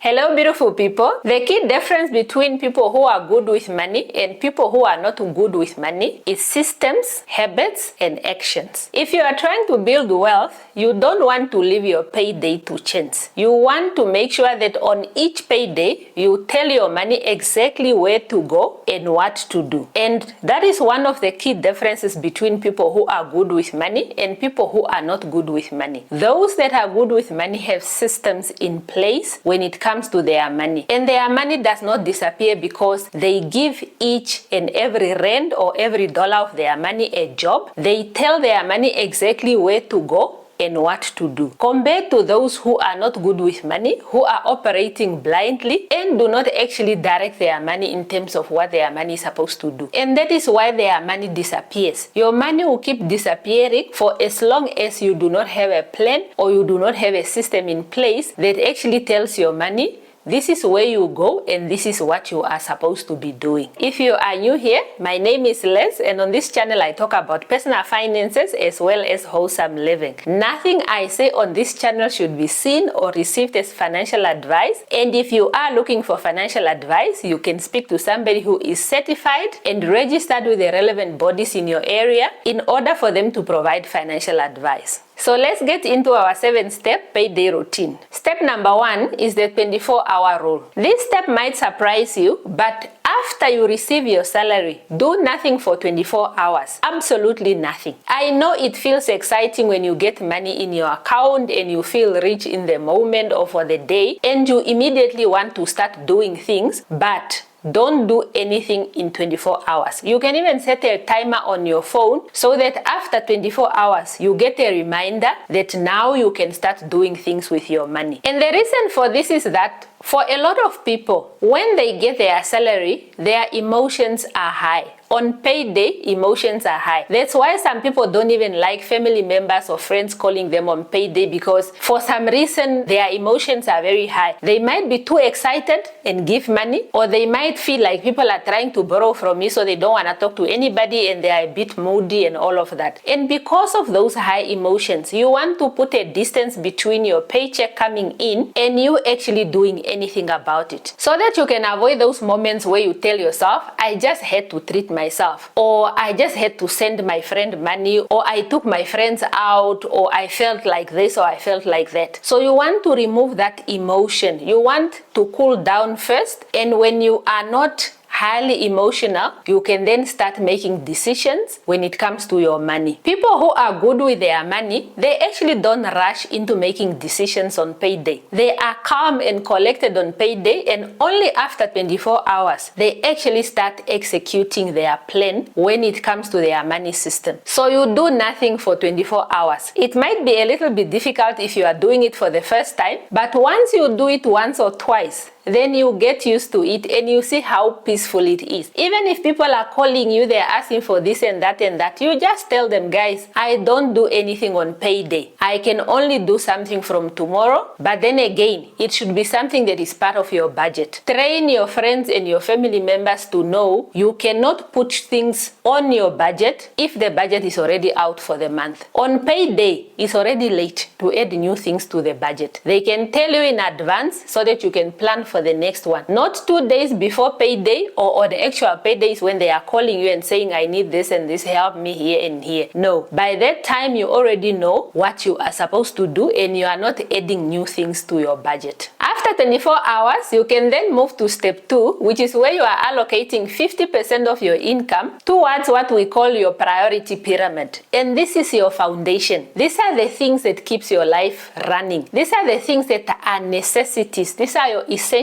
Hello beautiful people. The key difference between people who are good with money and people who are not good with money is systems, habits, and actions. If you are trying to build wealth, you don't want to leave your payday to chance. You want to make sure that on each payday, you tell your money exactly where to go and what to do. And that is one of the key differences between people who are good with money and people who are not good with money. Those that are good with money have systems in place when it comes to their money, and their money does not disappear because they give each and every rand or every dollar of their money a job. They tell their money exactly where to go and what to do, compared to those who are not good with money, who are operating blindly and do not actually direct their money in terms of what their money is supposed to do. And that is why their money disappears. Your money will keep disappearing for as long as you do not have a plan or you do not have a system in place that actually tells your money, this is where you go and this is what you are supposed to be doing. If you are new here, my name is Les, and on this channel I talk about personal finances as well as wholesome living. Nothing I say on this channel should be seen or received as financial advice, and if you are looking for financial advice, you can speak to somebody who is certified and registered with the relevant bodies in your area in order for them to provide financial advice. So let's get into our 7-step payday routine. Step number 1 is the 24-hour rule. This step might surprise you, but after you receive your salary, do nothing for 24 hours. Absolutely nothing. I know it feels exciting when you get money in your account and you feel rich in the moment or for the day, and you immediately want to start doing things, but don't do anything in 24 hours. You can even set a timer on your phone so that after 24 hours, you get a reminder that now you can start doing things with your money. And the reason for this is that for a lot of people, when they get their salary, their emotions are high. On payday, emotions are high. That's why some people don't even like family members or friends calling them on payday, because for some reason, their emotions are very high. They might be too excited and give money, or they might feel like people are trying to borrow from me, so they don't want to talk to anybody and they are a bit moody and all of that. And because of those high emotions, you want to put a distance between your paycheck coming in and you actually doing anything about it, so that you can avoid those moments where you tell yourself, I just had to treat myself, or I just had to send my friend money, or I took my friends out, or I felt like this or I felt like that. So you want to remove that emotion. You want to cool down first, and when you are not highly emotional, you can then start making decisions when it comes to your money. People who are good with their money, they actually don't rush into making decisions on payday. They are calm and collected on payday, and only after 24 hours, they actually start executing their plan when it comes to their money system. So you do nothing for 24 hours. It might be a little bit difficult if you are doing it for the first time, but once you do it once or twice, then you get used to it and you see how peaceful it is. Even if people are calling you, they're asking for this and that, you just tell them, guys, I don't do anything on payday. I can only do something from tomorrow, but then again, it should be something that is part of your budget. Train your friends and your family members to know you cannot put things on your budget if the budget is already out for the month. On payday, it's already late to add new things to the budget. They can tell you in advance so that you can plan for the next one. Not 2 days before payday or the actual paydays when they are calling you and saying, I need this and this, help me here and here. No. By that time, you already know what you are supposed to do and you are not adding new things to your budget. After 24 hours, you can then move to step 2, which is where you are allocating 50% of your income towards what we call your priority pyramid. And this is your foundation. These are the things that keeps your life running. These are the things that are necessities. These are your essentials.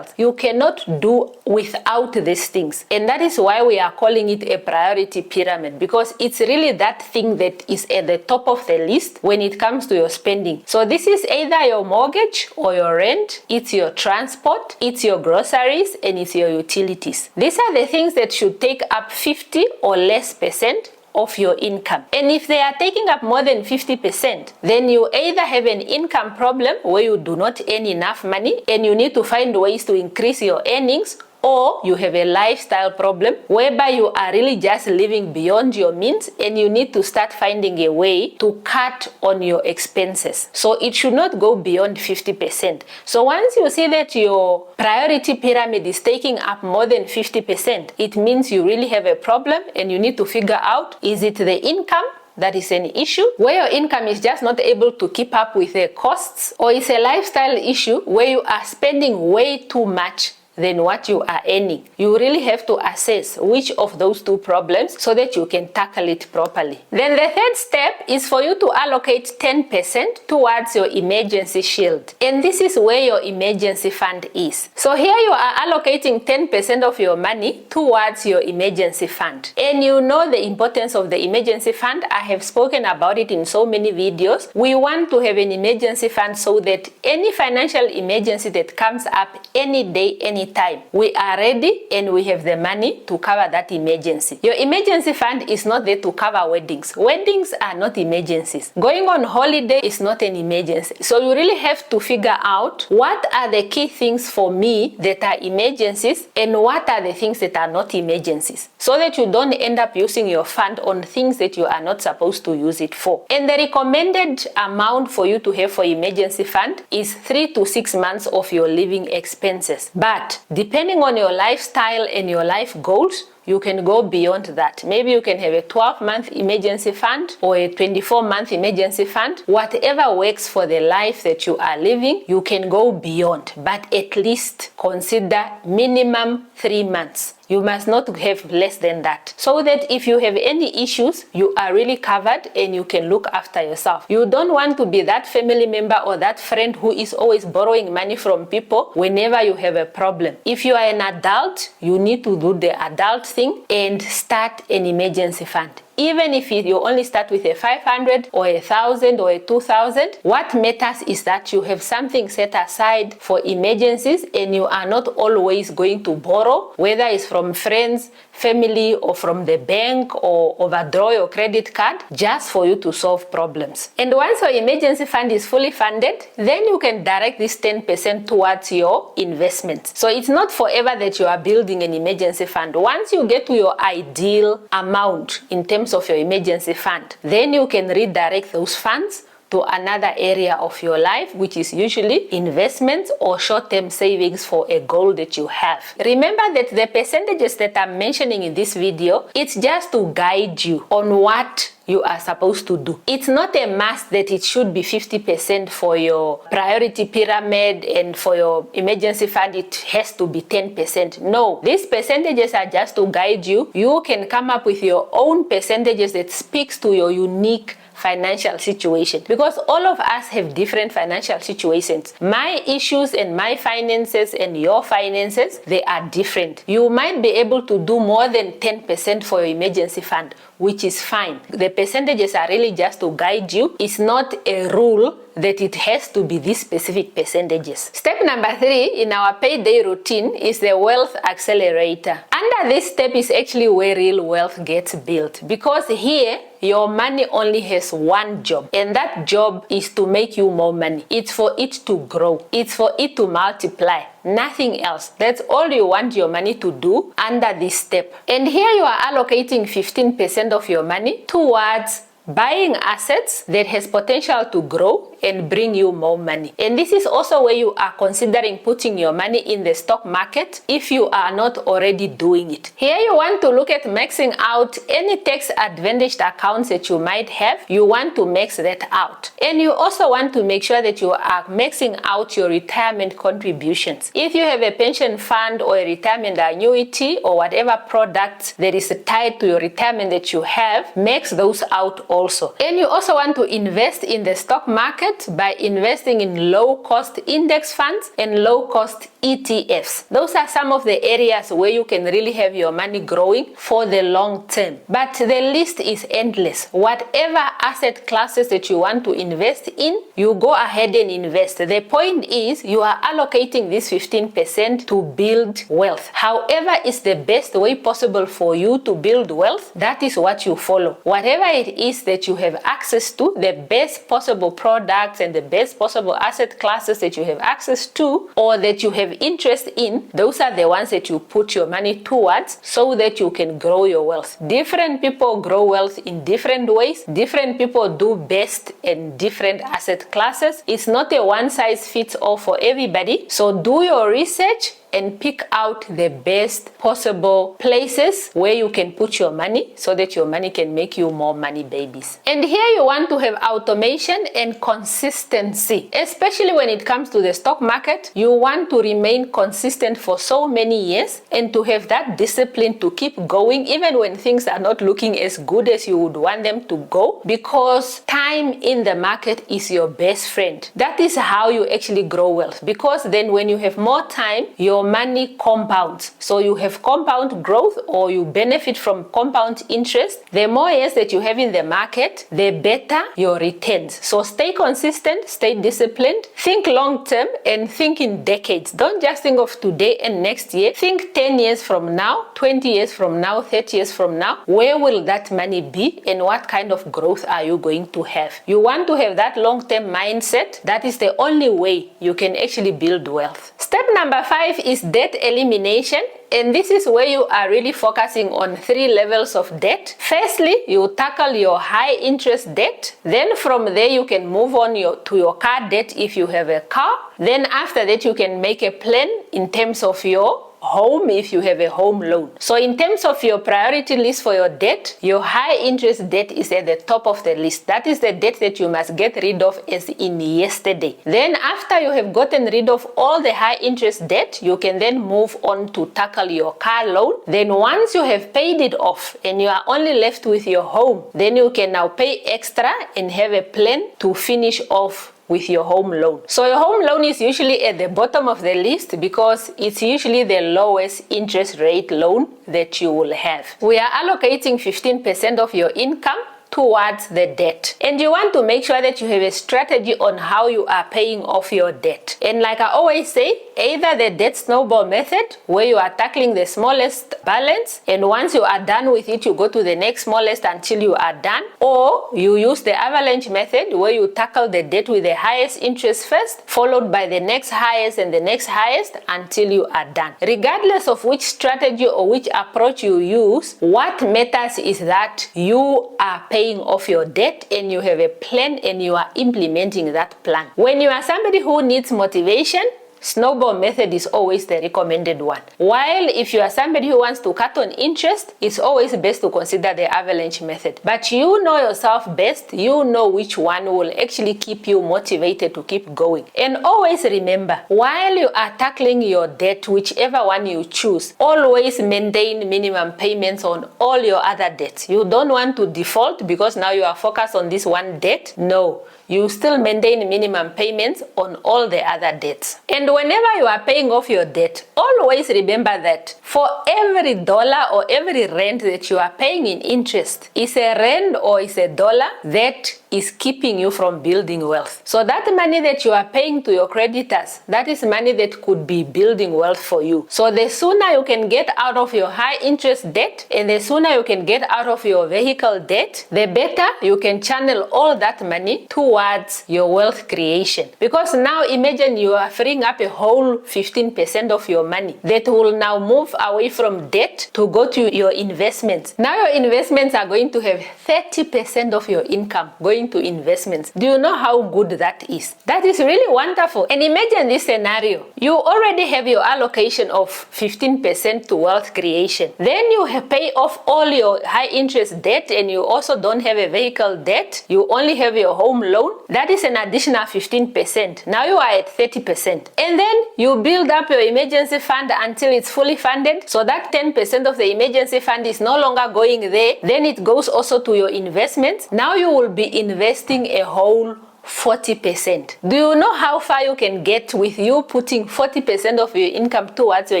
You cannot do without these things. And that is why we are calling it a priority pyramid, because it's really that thing that is at the top of the list when it comes to your spending. So this is either your mortgage or your rent, it's your transport, it's your groceries, and it's your utilities. These are the things that should take up 50 or less % of your income. And if they are taking up more than 50%, then you either have an income problem where you do not earn enough money and you need to find ways to increase your earnings, or you have a lifestyle problem whereby you are really just living beyond your means and you need to start finding a way to cut on your expenses. So it should not go beyond 50%. So once you see that your priority pyramid is taking up more than 50%, it means you really have a problem and you need to figure out, is it the income that is an issue, where your income is just not able to keep up with the costs, or it's a lifestyle issue where you are spending way too much than what you are earning. You really have to assess which of those two problems so that you can tackle it properly. Then the third step is for you to allocate 10% towards your emergency shield. And this is where your emergency fund is. So here you are allocating 10% of your money towards your emergency fund. And you know the importance of the emergency fund. I have spoken about it in so many videos. We want to have an emergency fund so that any financial emergency that comes up any day, any time, we are ready and we have the money to cover that emergency. Your emergency fund is not there to cover weddings. Weddings are not emergencies. Going on holiday is not an emergency. So you really have to figure out what are the key things for me that are emergencies and what are the things that are not emergencies, so that you don't end up using your fund on things that you are not supposed to use it for. And the recommended amount for you to have for emergency fund is 3 to 6 months of your living expenses. But depending on your lifestyle and your life goals, you can go beyond that. Maybe you can have a 12-month emergency fund or a 24-month emergency fund. Whatever works for the life that you are living, you can go beyond. But at least consider minimum 3 months. You must not have less than that, so that if you have any issues, you are really covered and you can look after yourself. You don't want to be that family member or that friend who is always borrowing money from people whenever you have a problem. If you are an adult, you need to do the adult thing and start an emergency fund. Even if you only start with a 500 or 1,000 or a 2,000, what matters is that you have something set aside for emergencies and you are not always going to borrow, whether it's from friends, family, or from the bank, or overdraw your credit card just for you to solve problems. And once your emergency fund is fully funded, then you can direct this 10% towards your investments. So it's not forever that you are building an emergency fund. Once you get to your ideal amount in terms of your emergency fund, then you can redirect those funds to another area of your life, which is usually investments or short-term savings for a goal that you have. Remember that the percentages that I'm mentioning in this video, it's just to guide you on what you are supposed to do. It's not a must that it should be 50% for your priority pyramid, and for your emergency fund it has to be 10%. No, these percentages are just to guide you. You can come up with your own percentages that speaks to your unique financial situation, because all of us have different financial situations. My issues and my finances and your finances, they are different. You might be able to do more than 10% for your emergency fund, which is fine. The percentages are really just to guide you. It's not a rule that it has to be these specific percentages. Step number 3 in our payday routine is the wealth accelerator. Under this step is actually where real wealth gets built, because here your money only has one job, and that job is to make you more money. It's for it to grow. It's for it to multiply. Nothing else. That's all you want your money to do under this step. And here you are allocating 15% of your money towards buying assets that has potential to grow and bring you more money. And this is also where you are considering putting your money in the stock market if you are not already doing it. Here you want to look at maxing out any tax advantaged accounts that you might have. You want to max that out. And you also want to make sure that you are maxing out your retirement contributions. If you have a pension fund or a retirement annuity or whatever product that is tied to your retirement that you have, max those out also. And you also want to invest in the stock market by investing in low-cost index funds and low-cost ETFs. Those are some of the areas where you can really have your money growing for the long term. But the list is endless. Whatever asset classes that you want to invest in, you go ahead and invest. The point is you are allocating this 15% to build wealth. However is the best way possible for you to build wealth, that is what you follow. Whatever it is that you have access to, the best possible products and the best possible asset classes that you have access to or that you have interest in, those are the ones that you put your money towards so that you can grow your wealth. Different people grow wealth in different ways. Different people do best in different asset classes. It's not a one size fits all for everybody. So do your research and pick out the best possible places where you can put your money so that your money can make you more money babies. And here you want to have automation and consistency, especially when it comes to the stock market. You want to remain consistent for so many years and to have that discipline to keep going even when things are not looking as good as you would want them to go, because time in the market is your best friend. That is how you actually grow wealth, because then when you have more time, your money compounds. So you have compound growth, or you benefit from compound interest. The more years that you have in the market, the better your returns. So stay consistent, stay disciplined, think long term, and think in decades. Don't just think of today and next year. Think 10 years from now, 20 years from now, 30 years from now. Where will that money be and what kind of growth are you going to have? You want to have that long-term mindset. That is the only way you can actually build wealth. Step number 5 is debt elimination. And this is where you are really focusing on 3 levels of debt. Firstly, you tackle your high interest debt. Then from there you can move on to your car debt if you have a car. Then after that you can make a plan in terms of your home if you have a home loan. So in terms of your priority list for your debt, your high interest debt is at the top of the list. That is the debt that you must get rid of as in yesterday. Then after you have gotten rid of all the high interest debt, you can then move on to tackle your car loan. Then once you have paid it off and you are only left with your home, then you can now pay extra and have a plan to finish off with your home loan. So your home loan is usually at the bottom of the list because it's usually the lowest interest rate loan that you will have. We are allocating 15% of your income towards the debt, and you want to make sure that you have a strategy on how you are paying off your debt. And like I always say, either the debt snowball method, where you are tackling the smallest balance, and once you are done with it you go to the next smallest until you are done, or you use the avalanche method, where you tackle the debt with the highest interest first, followed by the next highest and the next highest until you are done. Regardless of which strategy or which approach you use, what matters is that you are paying off your debt and you have a plan and you are implementing that plan. When you are somebody who needs motivation, snowball method is always the recommended one. While if you are somebody who wants to cut on interest, it's always best to consider the avalanche method. But you know yourself best, you know which one will actually keep you motivated to keep going. And always remember, while you are tackling your debt, whichever one you choose, always maintain minimum payments on all your other debts. You don't want to default because now you are focused on this one debt. No. You still maintain minimum payments on all the other debts. And whenever you are paying off your debt, always remember that for every dollar or every rand that you are paying in interest, is a rand or is a dollar that is keeping you from building wealth. So that money that you are paying to your creditors, that is money that could be building wealth for you. So the sooner you can get out of your high interest debt and the sooner you can get out of your vehicle debt, the better you can channel all that money towards your wealth creation. Because now imagine you are freeing up a whole 15% of your money that will now move away from debt to go to your investments. Now your investments are going to have 30% of your income going to investments. Do you know how good that is? That is really wonderful. And imagine this scenario. You already have your allocation of 15% to wealth creation. Then you pay off all your high interest debt and you also don't have a vehicle debt. You only have your home loan. That is an additional 15%. Now you are at 30%. And then you build up your emergency fund until it's fully funded. So that 10% of the emergency fund is no longer going there. Then it goes also to your investments. Now you will be investing a whole 40%. Do you know how far you can get with you putting 40% of your income towards your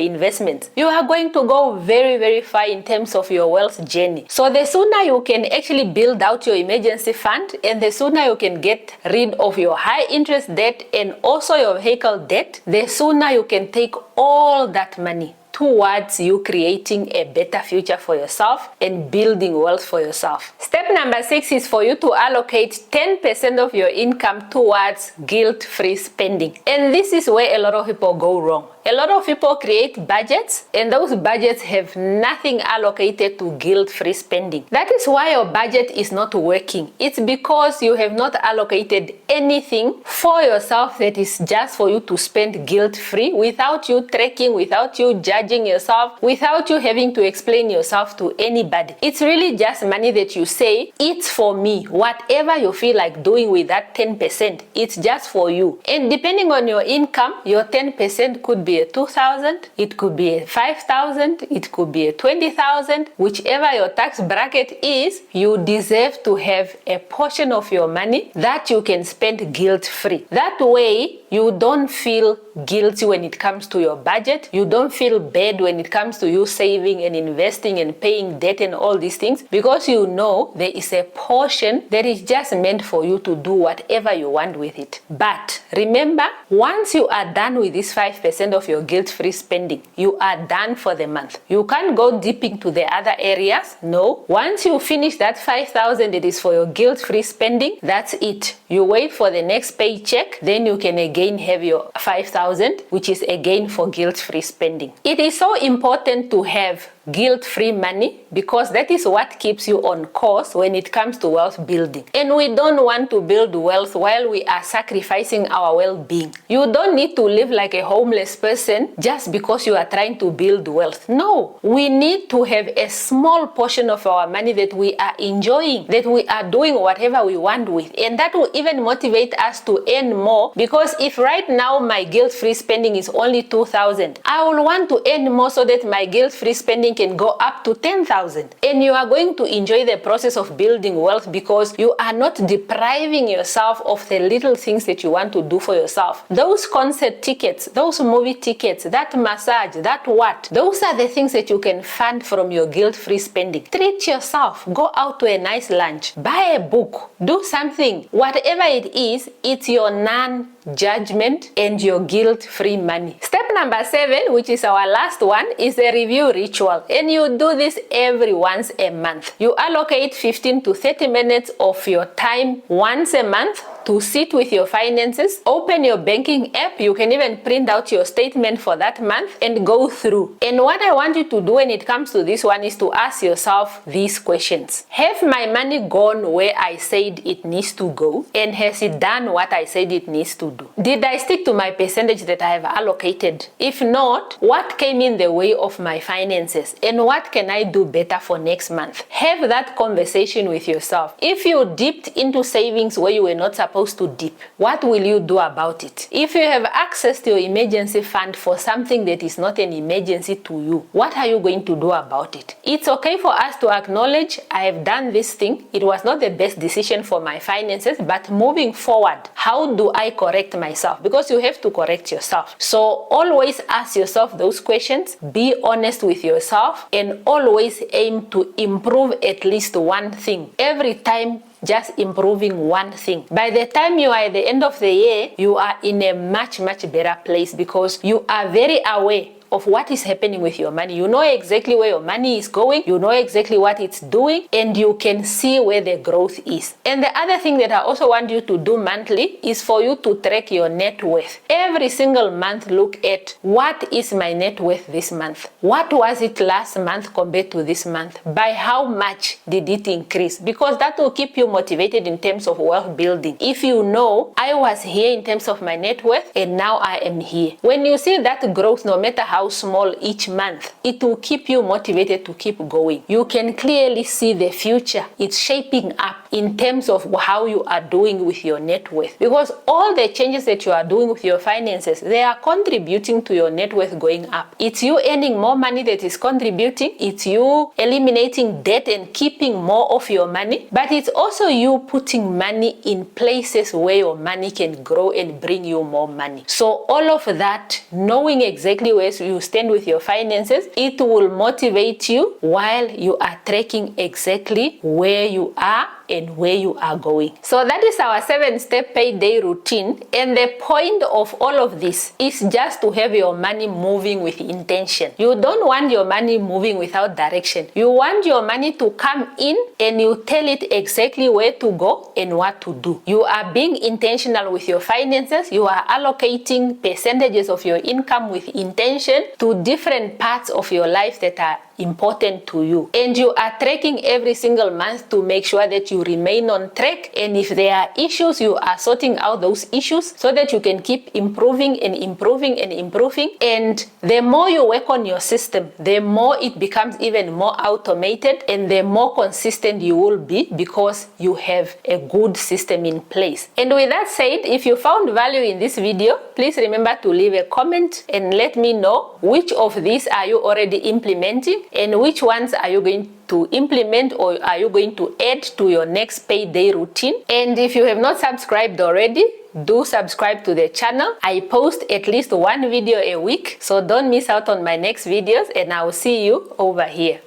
investments? You are going to go very, very far in terms of your wealth journey. So the sooner you can actually build out your emergency fund and the sooner you can get rid of your high interest debt and also your vehicle debt, the sooner you can take all that money towards you creating a better future for yourself and building wealth for yourself. Step number 6 is for you to allocate 10% of your income towards guilt-free spending. And this is where a lot of people go wrong. A lot of people create budgets, and those budgets have nothing allocated to guilt-free spending. That is why your budget is not working. It's because you have not allocated anything for yourself that is just for you to spend guilt-free, without you tracking, without you judging yourself, without you having to explain yourself to anybody. It's really just money that you say, it's for me. Whatever you feel like doing with that 10%, it's just for you. And depending on your income, your 10% could be a 2,000, it could be a 5,000, it could be a 20,000. Whichever your tax bracket is, you deserve to have a portion of your money that you can spend guilt-free. That way, you don't feel guilty when it comes to your budget. You don't feel bad when it comes to you saving and investing and paying debt and all these things, because you know there is a portion that is just meant for you to do whatever you want with it. But remember, once you are done with this 5% of your guilt-free spending, you are done for the month. You can't go deep into the other areas. No. Once you finish that 5,000 that is for your guilt-free spending, that's it. You wait for the next paycheck, then you can again have your 5,000, which is again for guilt-free spending. It is so important to have guilt-free money because that is what keeps you on course when it comes to wealth building. And we don't want to build wealth while we are sacrificing our well-being. You don't need to live like a homeless person just because you are trying to build wealth. No, we need to have a small portion of our money that we are enjoying, that we are doing whatever we want with, and that will even motivate us to earn more. Because if right now my guilt-free spending is only 2,000, I will want to earn more so that my guilt-free spending can go up to 10,000. And you are going to enjoy the process of building wealth because you are not depriving yourself of the little things that you want to do for yourself. Those concert tickets, those movie tickets, that massage, that what, those are the things that you can fund from your guilt-free spending. Treat yourself. Go out to a nice lunch. Buy a book. Do something. Whatever it is, it's your non-judgment and your guilt-free money. Step number 7, which is our last one, is a review ritual. And you do this every once a month. You allocate 15 to 30 minutes of your time once a month to sit with your finances. Open your banking app. You can even print out your statement for that month and go through. And what I want you to do when it comes to this one is to ask yourself these questions. Have my money gone where I said it needs to go? And has it done what I said it needs to do? Did I stick to my percentage that I have allocated? If not, what came in the way of my finances? And what can I do better for next month? Have that conversation with yourself. If you dipped into savings where you were not supposed to dip, what will you do about it? If you have access to your emergency fund for something that is not an emergency to you, what are you going to do about it? It's okay for us to acknowledge, I have done this thing. It was not the best decision for my finances, but moving forward, how do I correct myself? Because you have to correct yourself. So always ask yourself those questions, be honest with yourself, and always aim to improve at least one thing. Every time, just improving one thing. By the time you are at the end of the year, you are in a much better place because you are very aware of what is happening with your money. You know exactly where your money is going, you know exactly what it's doing, and you can see where the growth is. And the other thing that I also want you to do monthly is for you to track your net worth. Every single month, look at what is my net worth this month? What was it last month compared to this month? By how much did it increase? Because that will keep you motivated in terms of wealth building. If you know, I was here in terms of my net worth and now I am here. When you see that growth, no matter how small each month, it will keep you motivated to keep going. You can clearly see the future. It's shaping up in terms of how you are doing with your net worth. Because all the changes that you are doing with your finances, they are contributing to your net worth going up. It's you earning more money that is contributing. It's you eliminating debt and keeping more of your money. But it's also you putting money in places where your money can grow and bring you more money. So all of that, knowing exactly where you stand with your finances, it will motivate you while you are tracking exactly where you are and where you are going. So that is our 7-step payday routine, and the point of all of this is just to have your money moving with intention. You don't want your money moving without direction. You want your money to come in and you tell it exactly where to go and what to do. You are being intentional with your finances. You are allocating percentages of your income with intention to different parts of your life that are important to you, and you are tracking every single month to make sure that you remain on track, and if there are issues, you are sorting out those issues so that you can keep improving and improving and improving. And the more you work on your system, the more it becomes even more automated and the more consistent you will be, because you have a good system in place. And with that said, if you found value in this video, please remember to leave a comment and let me know which of these are you already implementing and which ones are you going to implement or are you going to add to your next payday routine. And if you have not subscribed already, do subscribe to the channel. I post at least one video a week, so don't miss out on my next videos, and I will see you over here.